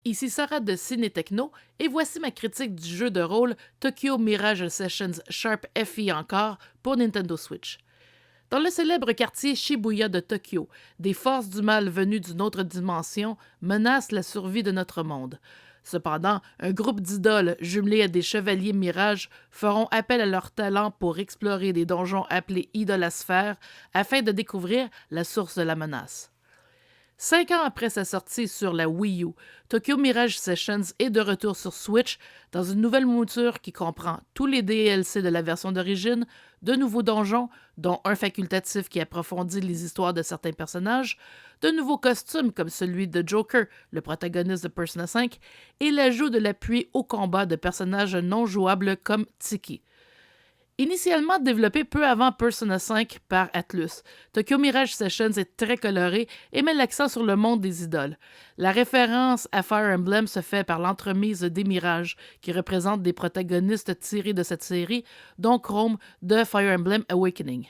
Ici Sarah de Ciné Techno et voici ma critique du jeu de rôle Tokyo Mirage Sessions Sharp FE encore pour Nintendo Switch. Dans le célèbre quartier Shibuya de Tokyo, des forces du mal venues d'une autre dimension menacent la survie de notre monde. Cependant, un groupe d'idoles jumelés à des chevaliers mirages feront appel à leur talent pour explorer des donjons appelés idolasphères afin de découvrir la source de la menace. 5 ans après sa sortie sur la Wii U, Tokyo Mirage Sessions est de retour sur Switch dans une nouvelle mouture qui comprend tous les DLC de la version d'origine, de nouveaux donjons, dont un facultatif qui approfondit les histoires de certains personnages, de nouveaux costumes comme celui de Joker, le protagoniste de Persona 5, et l'ajout de l'appui au combat de personnages non jouables comme Tiki. Initialement développé peu avant Persona 5 par Atlus, Tokyo Mirage Sessions est très coloré et met l'accent sur le monde des idoles. La référence à Fire Emblem se fait par l'entremise des mirages, qui représentent des protagonistes tirés de cette série, dont Chrome de Fire Emblem Awakening.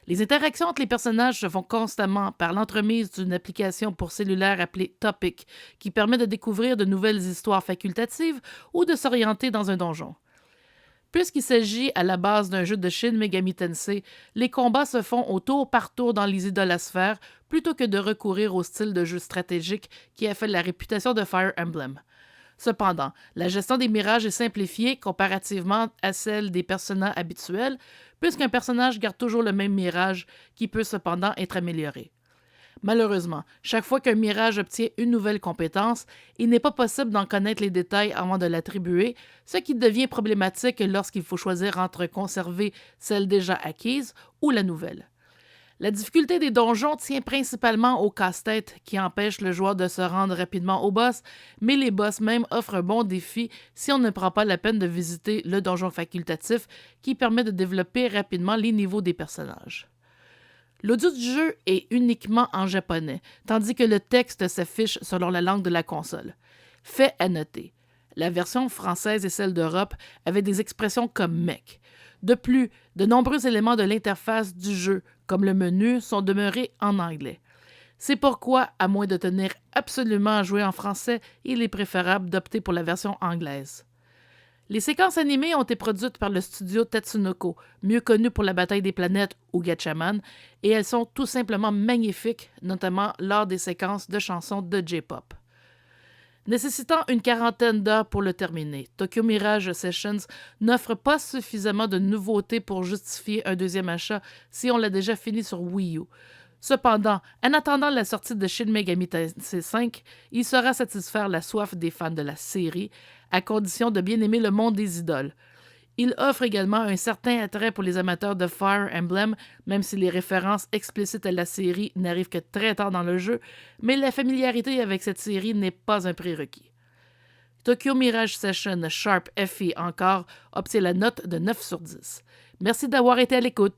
Les interactions entre les personnages se font constamment par l'entremise d'une application pour cellulaire appelée Topic, qui permet de découvrir de nouvelles histoires facultatives ou de s'orienter dans un donjon. Puisqu'il s'agit à la base d'un jeu de Shin Megami Tensei, les combats se font au tour par tour dans les idolasphères plutôt que de recourir au style de jeu stratégique qui a fait la réputation de Fire Emblem. Cependant, la gestion des mirages est simplifiée comparativement à celle des personnages habituels, puisqu'un personnage garde toujours le même mirage qui peut cependant être amélioré. Malheureusement, chaque fois qu'un mirage obtient une nouvelle compétence, il n'est pas possible d'en connaître les détails avant de l'attribuer, ce qui devient problématique lorsqu'il faut choisir entre conserver celle déjà acquise ou la nouvelle. La difficulté des donjons tient principalement au casse-tête qui empêche le joueur de se rendre rapidement au boss, mais les boss même offrent un bon défi si on ne prend pas la peine de visiter le donjon facultatif qui permet de développer rapidement les niveaux des personnages. L'audio du jeu est uniquement en japonais, tandis que le texte s'affiche selon la langue de la console. Fait à noter, la version française et celle d'Europe avaient des expressions comme mec. De plus, de nombreux éléments de l'interface du jeu, comme le menu, sont demeurés en anglais. C'est pourquoi, à moins de tenir absolument à jouer en français, il est préférable d'opter pour la version anglaise. Les séquences animées ont été produites par le studio Tatsunoko, mieux connu pour la bataille des planètes ou Gatchaman, et elles sont tout simplement magnifiques, notamment lors des séquences de chansons de J-pop. Nécessitant une quarantaine d'heures pour le terminer, Tokyo Mirage Sessions n'offre pas suffisamment de nouveautés pour justifier un deuxième achat si on l'a déjà fini sur Wii U. Cependant, en attendant la sortie de Shin Megami Tensei 5, il saura satisfaire la soif des fans de la série, à condition de bien aimer le monde des idoles. Il offre également un certain attrait pour les amateurs de Fire Emblem, même si les références explicites à la série n'arrivent que très tard dans le jeu, mais la familiarité avec cette série n'est pas un prérequis. Tokyo Mirage Session Sharp FE encore obtient la note de 9 sur 10. Merci d'avoir été à l'écoute.